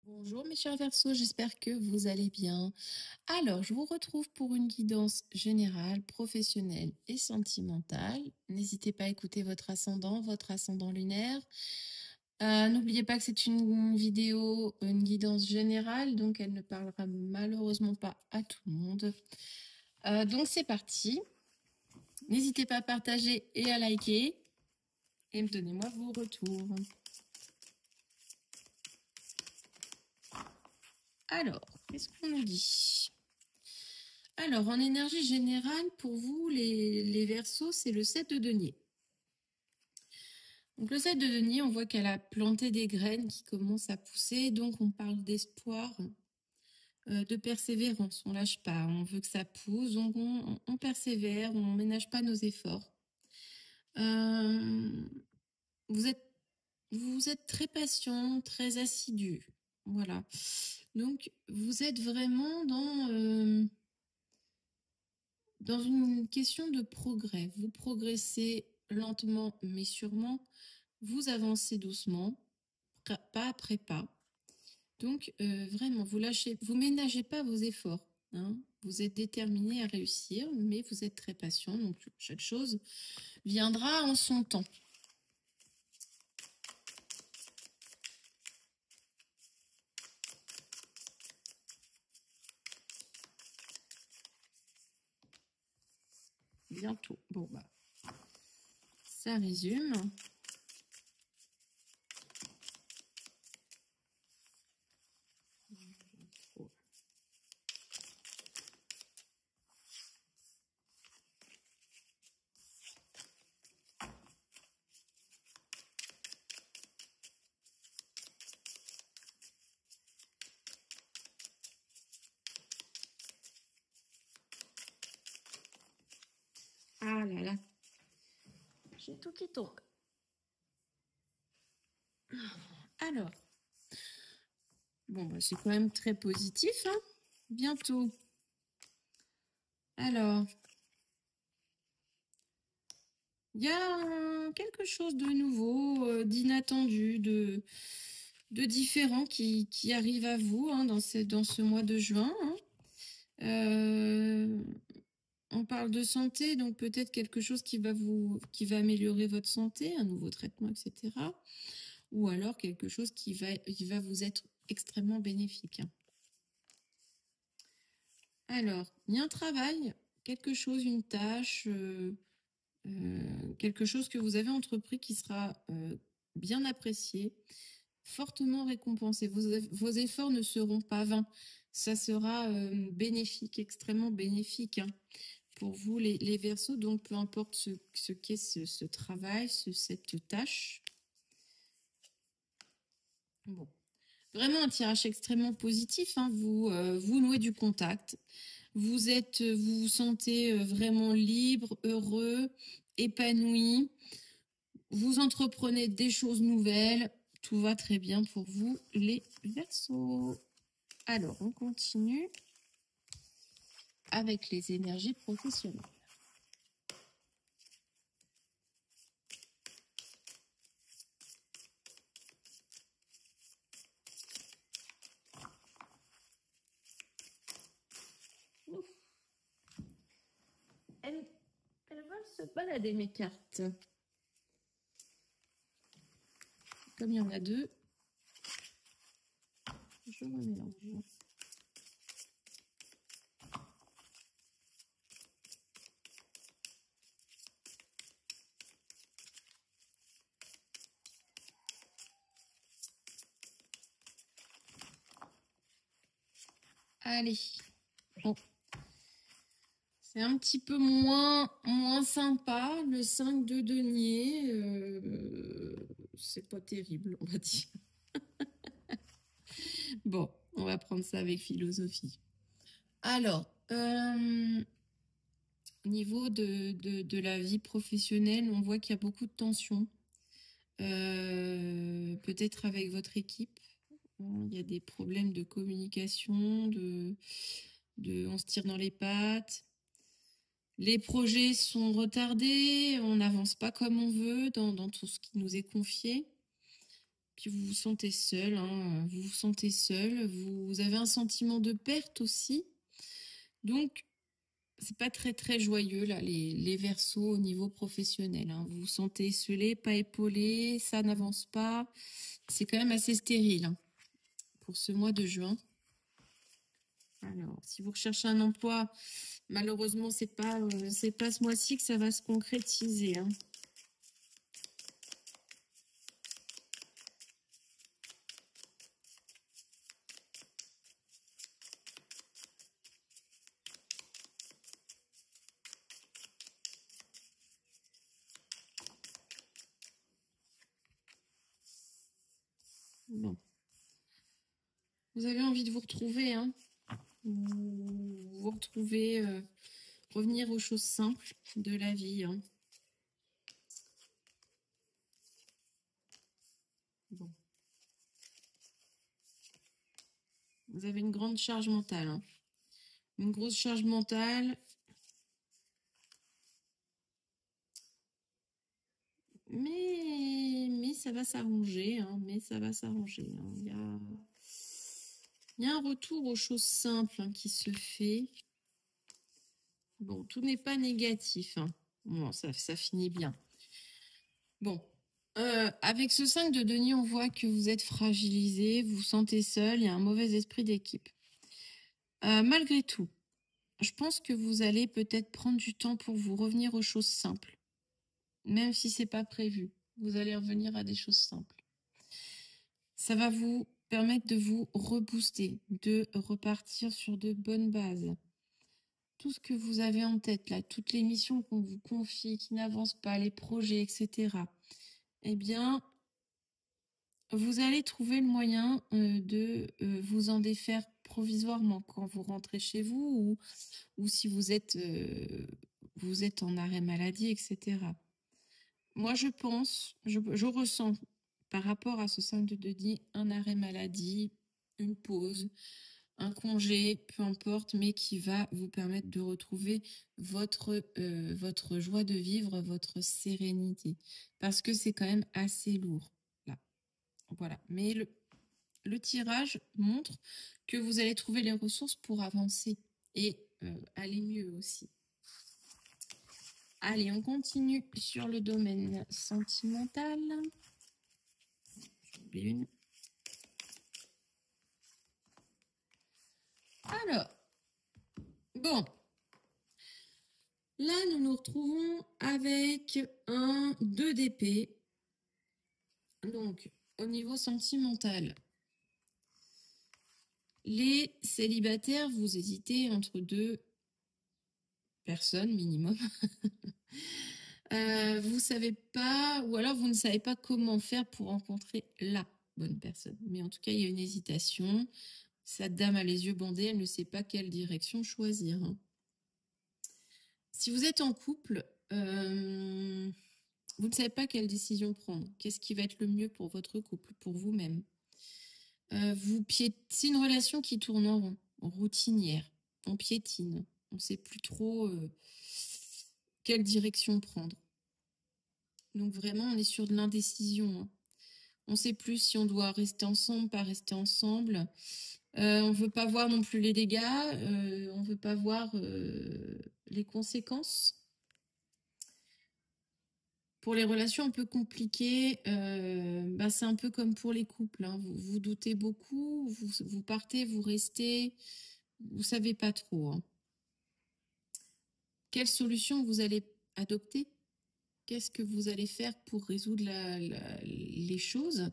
Bonjour mes chers Verseaux, j'espère que vous allez bien. Alors, je vous retrouve pour une guidance générale, professionnelle et sentimentale. N'hésitez pas à écouter votre ascendant lunaire. N'oubliez pas que c'est une vidéo, une guidance générale, donc elle ne parlera malheureusement pas à tout le monde. Donc c'est parti. N'hésitez pas à partager et à liker et donnez-moi vos retours. Alors, qu'est-ce qu'on nous dit ? Alors, en énergie générale, pour vous, les Verseaux, c'est le 7 de denier. Donc, le 7 de denier, on voit qu'elle a planté des graines qui commencent à pousser. Donc, on parle d'espoir, de persévérance. On lâche pas. On veut que ça pousse. Donc, on persévère. On ménage pas nos efforts. Vous êtes très patient, très assidu. Voilà. Donc, vous êtes vraiment dans une question de progrès. Vous progressez lentement mais sûrement. Vous avancez doucement, pas après pas. Donc, vraiment, vous ménagez pas vos efforts. Hein. Vous êtes déterminé à réussir, mais vous êtes très patient. Donc, chaque chose viendra en son temps. Bientôt. Bon, bah, ça résume. Ah là là. J'ai tout qui tombe. Alors. Bon, bah, c'est quand même très positif, hein. Bientôt. Alors. Il y a quelque chose de nouveau, d'inattendu, de différent qui arrive à vous hein, dans ce mois de juin. Hein. On parle de santé, donc peut-être quelque chose qui va améliorer votre santé, un nouveau traitement, etc. Ou alors quelque chose qui va vous être extrêmement bénéfique. Hein. Alors, il y a un travail, quelque chose, une tâche, quelque chose que vous avez entrepris qui sera bien apprécié, fortement récompensé. Vos efforts ne seront pas vains. Ça sera bénéfique, extrêmement bénéfique hein, pour vous les Verseaux. Donc, peu importe ce qu'est ce travail, cette tâche. Bon. Vraiment un tirage extrêmement positif. Hein. Vous nouez du contact. Vous vous sentez vraiment libre, heureux, épanoui. Vous entreprenez des choses nouvelles. Tout va très bien pour vous, les Verseaux. Alors, on continue avec les énergies professionnelles. Elles veulent se balader, mes cartes. Comme il y en a deux, je remélange. Allez. Bon. C'est un petit peu moins sympa. Le 5 de denier, c'est pas terrible, on va dire. Bon, on va prendre ça avec philosophie. Alors, au niveau de la vie professionnelle, on voit qu'il y a beaucoup de tensions. Peut-être avec votre équipe. Il y a des problèmes de communication, on se tire dans les pattes. Les projets sont retardés, on n'avance pas comme on veut dans tout ce qui nous est confié. Puis vous vous sentez seul, hein, vous vous sentez seul, vous avez un sentiment de perte aussi. Donc, c'est pas très très joyeux là, les Verseaux au niveau professionnel, hein. Vous vous sentez esselé, pas épaulé, ça n'avance pas. C'est quand même assez stérile, hein, pour ce mois de juin. Alors, si vous recherchez un emploi, malheureusement, c'est pas ce mois-ci que ça va se concrétiser, hein. Bon. Vous avez envie de vous retrouver, hein. Vous retrouver, revenir aux choses simples de la vie, hein. Bon. Vous avez une grande charge mentale, hein. Une grosse charge mentale. Mais ça va s'arranger, hein. Mais ça va s'arranger, hein. Il y a un retour aux choses simples, hein, qui se fait. Bon, tout n'est pas négatif, hein. Bon, ça finit bien. Bon, avec ce 5 de denier, on voit que vous êtes fragilisé, vous vous sentez seul, il y a un mauvais esprit d'équipe. Malgré tout, je pense que vous allez peut-être prendre du temps pour vous revenir aux choses simples. Même si c'est pas prévu, vous allez revenir à des choses simples. Ça va vous permettre de vous rebooster, de repartir sur de bonnes bases. Tout ce que vous avez en tête, là, toutes les missions qu'on vous confie, qui n'avancent pas, les projets, etc., eh bien, vous allez trouver le moyen de vous en défaire provisoirement quand vous rentrez chez vous ou si vous êtes en arrêt maladie, etc. Moi, je pense, je ressens par rapport à ce 5 de denier un arrêt maladie, une pause, un congé, peu importe, mais qui va vous permettre de retrouver votre joie de vivre, votre sérénité. Parce que c'est quand même assez lourd, là. Voilà. Mais le tirage montre que vous allez trouver les ressources pour avancer et aller mieux aussi. Allez, on continue sur le domaine sentimental. Une. Alors, bon. Là, nous nous retrouvons avec un 2 d'épée. Donc, au niveau sentimental, les célibataires, vous hésitez entre deux personnes minimum. Vous savez pas, ou alors vous ne savez pas comment faire pour rencontrer la bonne personne. Mais en tout cas, il y a une hésitation. Cette dame a les yeux bandés, elle ne sait pas quelle direction choisir, hein. Si vous êtes en couple, vous ne savez pas quelle décision prendre. Qu'est-ce qui va être le mieux pour votre couple, pour vous-même? C'est une relation qui tourne en rond, routinière. On piétine. On ne sait plus trop quelle direction prendre. Donc vraiment, on est sur de l'indécision, hein. On ne sait plus si on doit rester ensemble, pas rester ensemble. On ne veut pas voir non plus les dégâts. On ne veut pas voir les conséquences. Pour les relations un peu compliquées, c'est un peu comme pour les couples, hein. Vous doutez beaucoup, vous partez, vous restez, vous savez pas trop, hein. Quelle solution vous allez adopter? Qu'est-ce que vous allez faire pour résoudre les choses?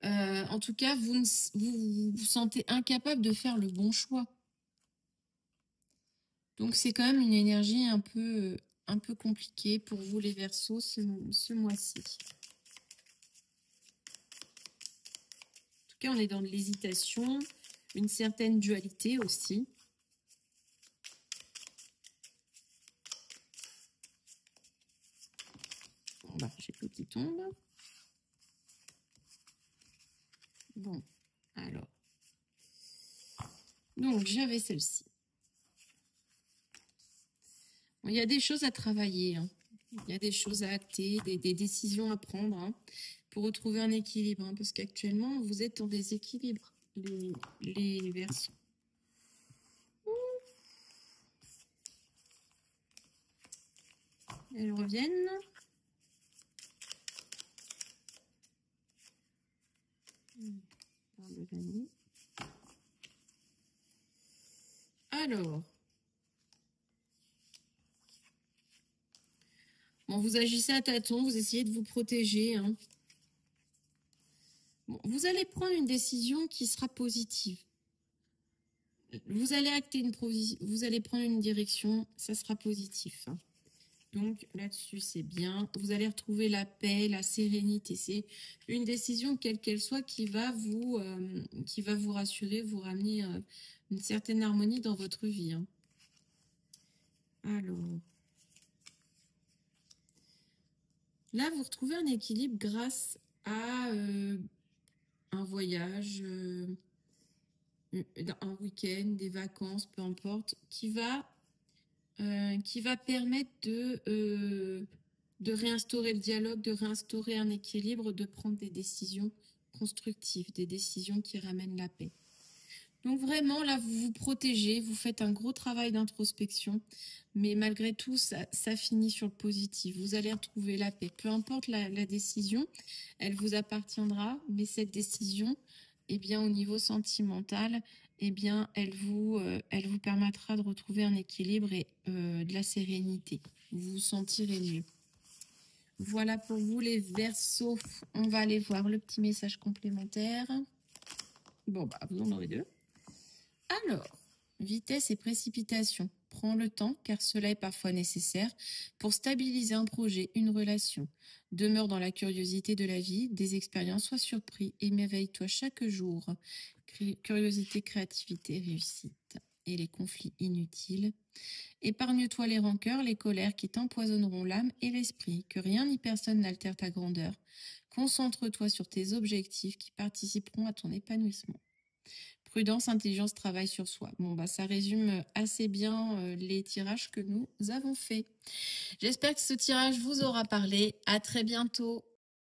En tout cas, vous vous sentez incapable de faire le bon choix. Donc c'est quand même une énergie un peu compliquée pour vous les Verseaux ce mois-ci. En tout cas, on est dans de l'hésitation, une certaine dualité aussi. Bon, bah, j'ai tout qui tombe. Bon, alors. Donc, j'avais celle-ci. Bon, il y a des choses à travailler, hein. Il y a des choses à acter, des décisions à prendre, hein. pour retrouver un équilibre, hein, parce qu'actuellement, vous êtes en déséquilibre, les Verseaux. Elles reviennent. Alors, bon, vous agissez à tâtons, vous essayez de vous protéger, hein. Bon, vous allez prendre une décision qui sera positive. Vous allez vous allez prendre une direction, ça sera positif, hein. Donc là-dessus, c'est bien. Vous allez retrouver la paix, la sérénité. C'est une décision, quelle qu'elle soit, qui va vous rassurer, vous ramener une certaine harmonie dans votre vie, hein. Alors, là, vous retrouvez un équilibre grâce à un voyage, un week-end, des vacances, peu importe, qui va permettre de réinstaurer le dialogue, de réinstaurer un équilibre, de prendre des décisions constructives, des décisions qui ramènent la paix. Donc vraiment, là, vous vous protégez, vous faites un gros travail d'introspection, mais malgré tout, ça finit sur le positif. Vous allez retrouver la paix. Peu importe la décision, elle vous appartiendra, mais cette décision, eh bien, au niveau sentimental, eh bien, elle vous permettra de retrouver un équilibre et de la sérénité. Vous vous sentirez mieux. Voilà pour vous les Verseaux. On va aller voir le petit message complémentaire. Bon, bah, vous en aurez deux. Alors, vitesse et précipitation. Prends le temps, car cela est parfois nécessaire pour stabiliser un projet, une relation. Demeure dans la curiosité de la vie, des expériences, sois surpris et m'éveille-toi chaque jour. Curiosité, créativité, réussite. Et les conflits inutiles. Épargne-toi les rancœurs, les colères qui t'empoisonneront l'âme et l'esprit, que rien ni personne n'altère ta grandeur. Concentre-toi sur tes objectifs qui participeront à ton épanouissement. Prudence, intelligence, travail sur soi. Bon, bah, ça résume assez bien les tirages que nous avons faits. J'espère que ce tirage vous aura parlé. À très bientôt.